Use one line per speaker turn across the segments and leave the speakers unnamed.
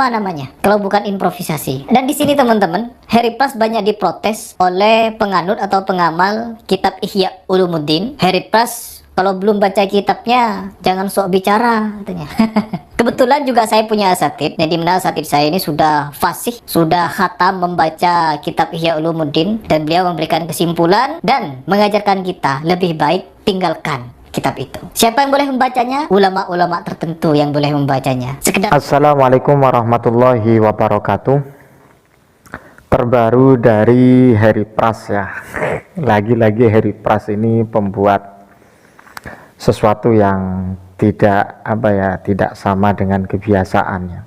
Apa namanya kalau bukan improvisasi? Dan di sini teman-teman, Harry Pras banyak diprotes oleh penganut atau pengamal kitab Ihya Ulumuddin. Harry Pras kalau belum baca kitabnya jangan sok bicara katanya. Kebetulan juga saya punya asatid, jadi mana asatid saya ini sudah fasih, sudah khatam membaca kitab Ihya Ulumuddin, dan beliau memberikan kesimpulan dan mengajarkan kita lebih baik tinggalkan kitab itu. Siapa yang boleh membacanya? Ulama-ulama tertentu yang boleh membacanya. Sekedar.
Assalamualaikum warahmatullahi wabarakatuh. Terbaru dari Harry Pras ya. Lagi-lagi Harry Pras ini pembuat sesuatu yang tidak sama dengan kebiasaannya.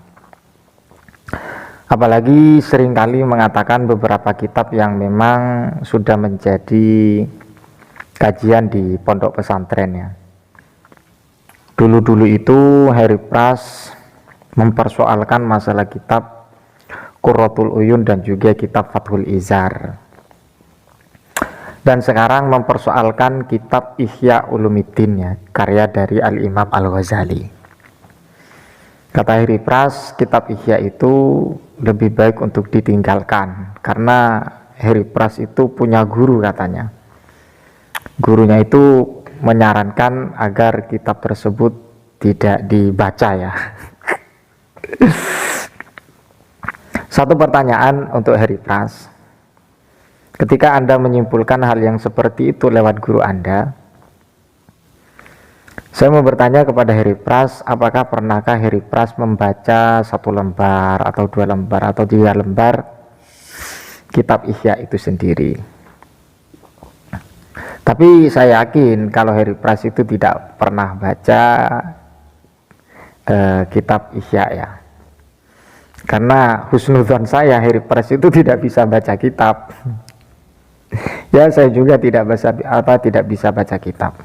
Apalagi seringkali mengatakan beberapa kitab yang memang sudah menjadi kajian di pondok pesantren ya. Dulu-dulu itu Harry Pras mempersoalkan masalah kitab Qurratul Uyun dan juga kitab Fathul Izar. Dan sekarang mempersoalkan kitab Ihya Ulumuddin ya, karya dari Al-Imam Al-Ghazali. Kata Harry Pras, kitab Ihya itu lebih baik untuk ditinggalkan karena Harry Pras itu punya guru katanya. Gurunya itu menyarankan agar kitab tersebut tidak dibaca ya. Satu pertanyaan untuk Harry Pras. Ketika Anda menyimpulkan hal yang seperti itu lewat guru Anda, saya mau bertanya kepada Harry Pras, apakah pernahkah Harry Pras membaca 1 lembar atau 2 lembar atau 3 lembar kitab Ihya itu sendiri? Tapi saya yakin kalau Harry Pras itu tidak pernah baca kitab Ihya ya. Karena husnudzon saya Harry Pras itu tidak bisa baca kitab. Ya, saya juga tidak bisa baca kitab.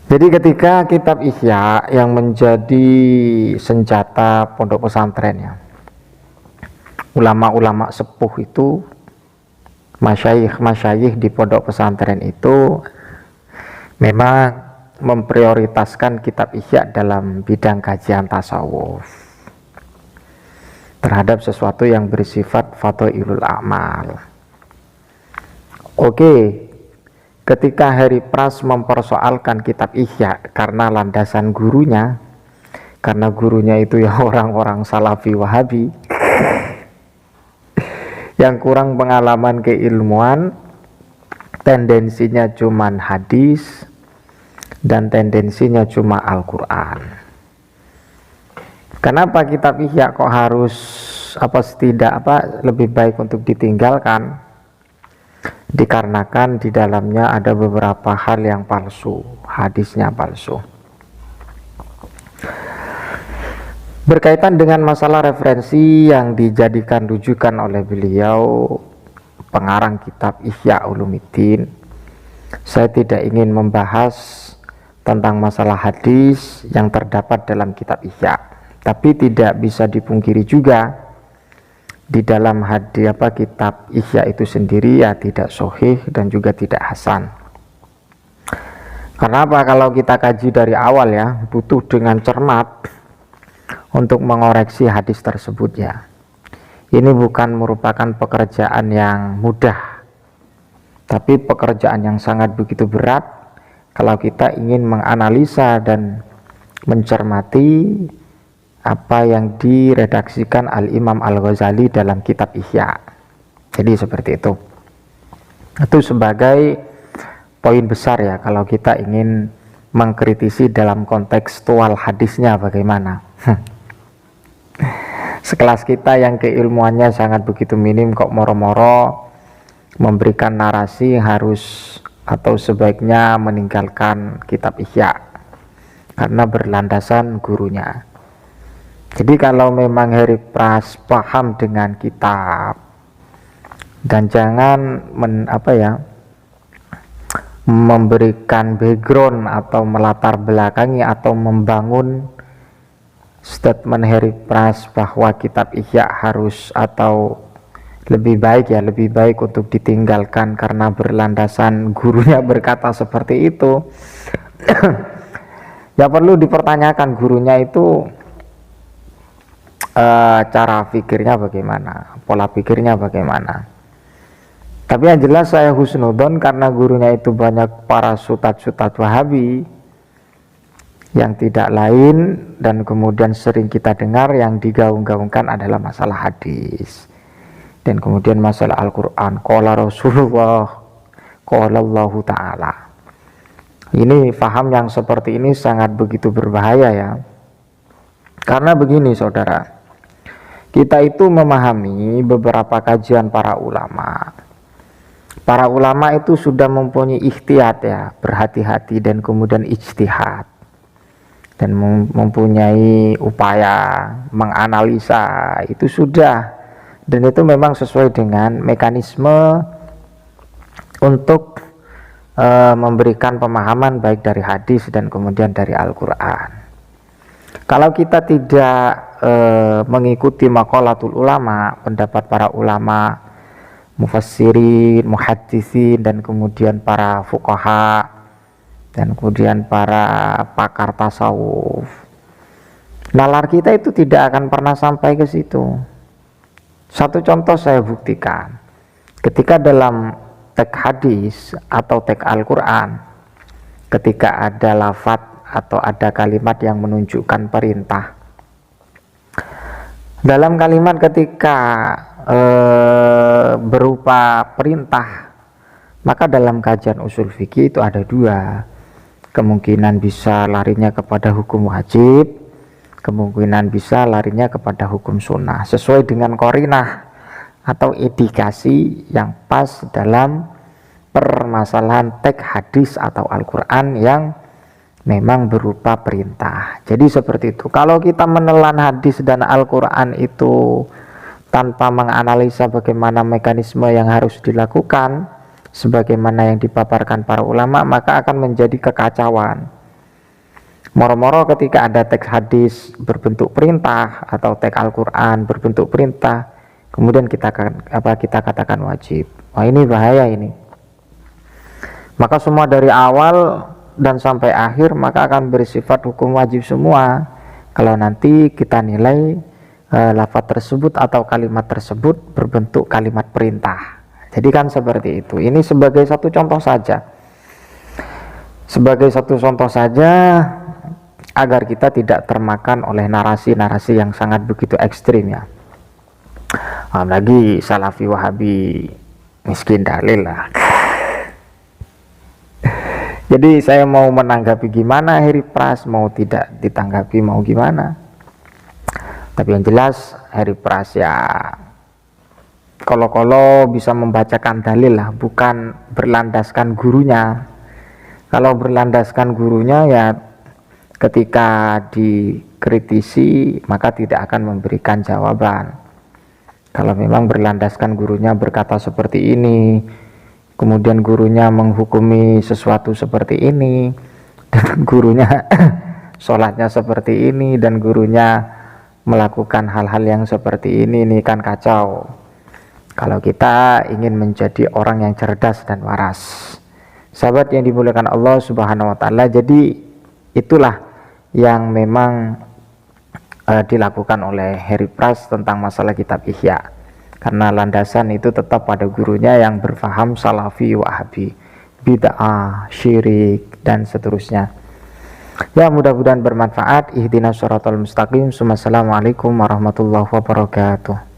Jadi ketika kitab Ihya yang menjadi senjata pondok pesantren ya, ulama-ulama sepuh itu, masyayikh di pondok pesantren itu memang memprioritaskan kitab Ihya dalam bidang kajian tasawuf terhadap sesuatu yang bersifat fadhailul a'mal. Oke, ketika Harry Pras mempersoalkan kitab Ihya karena landasan gurunya, karena gurunya itu ya orang-orang salafi wahabi yang kurang pengalaman keilmuan, tendensinya cuman hadis dan tendensinya cuma Al-Quran. Kenapa kitab Ihya kok harus lebih baik untuk ditinggalkan? Dikarenakan di dalamnya ada beberapa hal yang palsu, hadisnya palsu. Berkaitan dengan masalah referensi yang dijadikan rujukan oleh beliau, pengarang kitab Ihya Ulumuddin, saya tidak ingin membahas tentang masalah hadis yang terdapat dalam kitab Ihya, tapi tidak bisa dipungkiri juga di dalam kitab Ihya itu sendiri ya tidak sahih dan juga tidak hasan. Karena apa? Kalau kita kaji dari awal ya, butuh dengan cermat untuk mengoreksi hadis tersebut ya. Ini bukan merupakan pekerjaan yang mudah, tapi pekerjaan yang sangat begitu berat kalau kita ingin menganalisa dan mencermati apa yang diredaksikan Al-Imam Al-Ghazali dalam kitab Ihya. Jadi seperti itu. Itu sebagai poin besar ya kalau kita ingin mengkritisi dalam kontekstual hadisnya bagaimana. Sekelas kita yang keilmuannya sangat begitu minim kok moro-moro memberikan narasi harus atau sebaiknya meninggalkan kitab Ihya karena berlandasan gurunya. Jadi kalau memang Harry Pras paham dengan kitab dan jangan memberikan background atau melatar belakangi atau membangun statement Harry Pras bahwa kitab Ihya harus atau lebih baik untuk ditinggalkan karena berlandasan gurunya berkata seperti itu. Ya perlu dipertanyakan gurunya itu cara pikirnya bagaimana, pola pikirnya bagaimana. Tapi yang jelas saya husnudon karena gurunya itu banyak para sutat-sutat Wahabi yang tidak lain, dan kemudian sering kita dengar yang digaung-gaungkan adalah masalah hadis dan kemudian masalah Al-Quran, qala Rasulullah, qala Allah Ta'ala. Ini faham yang seperti ini sangat begitu berbahaya ya. Karena begini saudara, kita itu memahami beberapa kajian para ulama. Para ulama itu sudah mempunyai ikhtiyat ya, berhati-hati dan kemudian ijtihad, dan mempunyai upaya menganalisa, itu sudah, dan itu memang sesuai dengan mekanisme untuk memberikan pemahaman baik dari hadis dan kemudian dari Al-Quran. Kalau kita tidak mengikuti maqalatul ulama, pendapat para ulama mufassirin, muhaddisin, dan kemudian para fuqaha, dan kemudian para pakar tasawuf, nalar kita itu tidak akan pernah sampai ke situ. Satu contoh saya buktikan, ketika dalam teks hadis atau teks Al-Quran, ketika ada lafadz atau ada kalimat yang menunjukkan perintah, dalam kalimat ketika berupa perintah, maka dalam kajian usul fikih itu ada dua kemungkinan, bisa larinya kepada hukum wajib, kemungkinan bisa larinya kepada hukum sunnah sesuai dengan qarinah atau indikasi yang pas dalam permasalahan teks hadis atau Al-Quran yang memang berupa perintah. Jadi seperti itu. Kalau kita menelan hadis dan Al-Quran itu tanpa menganalisa bagaimana mekanisme yang harus dilakukan sebagaimana yang dipaparkan para ulama, maka akan menjadi kekacauan. Moro-moro ketika ada teks hadis berbentuk perintah atau teks Al-Quran berbentuk perintah, kemudian kita katakan wajib. Wah, ini bahaya ini. Maka semua dari awal dan sampai akhir maka akan bersifat hukum wajib semua. Kalau nanti kita nilai lafaz tersebut atau kalimat tersebut berbentuk kalimat perintah. Jadi kan seperti itu. Ini sebagai satu contoh saja. Sebagai satu contoh saja agar kita tidak termakan oleh narasi-narasi yang sangat begitu ekstrim ya. Lagi Salafi Wahabi miskin dalil lah. Jadi saya mau menanggapi gimana Heri Pras, mau tidak ditanggapi mau gimana. Tapi yang jelas Heri Pras ya kalau bisa membacakan dalil lah, bukan berlandaskan gurunya. Kalau berlandaskan gurunya ya ketika dikritisi maka tidak akan memberikan jawaban. Kalau memang berlandaskan gurunya berkata seperti ini, kemudian gurunya menghukumi sesuatu seperti ini, dan gurunya sholatnya seperti ini, dan gurunya melakukan hal-hal yang seperti ini kan kacau. Kalau kita ingin menjadi orang yang cerdas dan waras, sahabat yang dimuliakan Allah Subhanahu wa Ta'ala, jadi itulah yang memang dilakukan oleh Heri Pras tentang masalah kitab Ihya. Karena landasan itu tetap pada gurunya yang berfaham Salafi Wahabi, bid'ah, syirik, dan seterusnya. Ya, mudah-mudahan bermanfaat. Ihdinas shiratal mustaqim. Assalamualaikum warahmatullahi wabarakatuh.